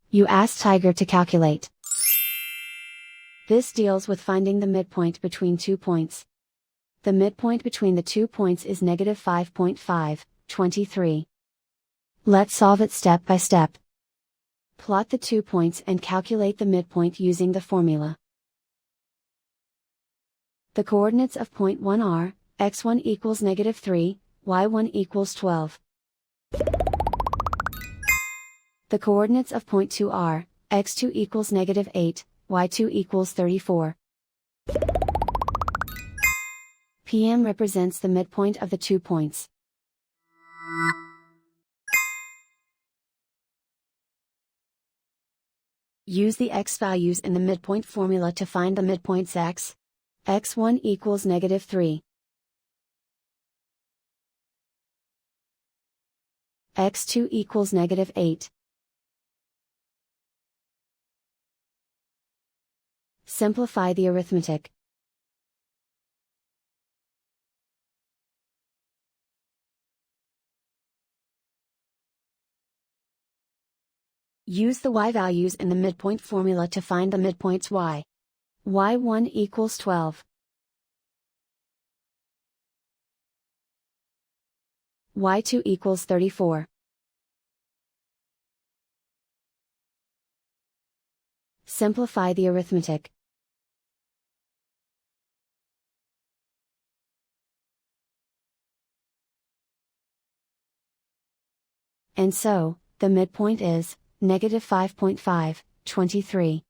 You ask Tiger to calculate. This deals with finding the midpoint between 2 points. The midpoint between the 2 points is negative 5.5, 23. Let's solve it step by step. Plot the 2 points and calculate the midpoint using the formula. The coordinates of point 1 are, x1 equals negative 3, y1 equals 12. The coordinates of point 2 are, x2 equals negative 8, y2 equals 34. PM represents the midpoint of the 2 points. Use the x values in the midpoint formula to find the midpoints x. x1 equals negative 3. x2 equals negative 8. Simplify the arithmetic. Use the y values in the midpoint formula to find the midpoints y. y1 equals 12. y2 equals 34. Simplify the arithmetic. And so, the midpoint is, negative 5.5, 23.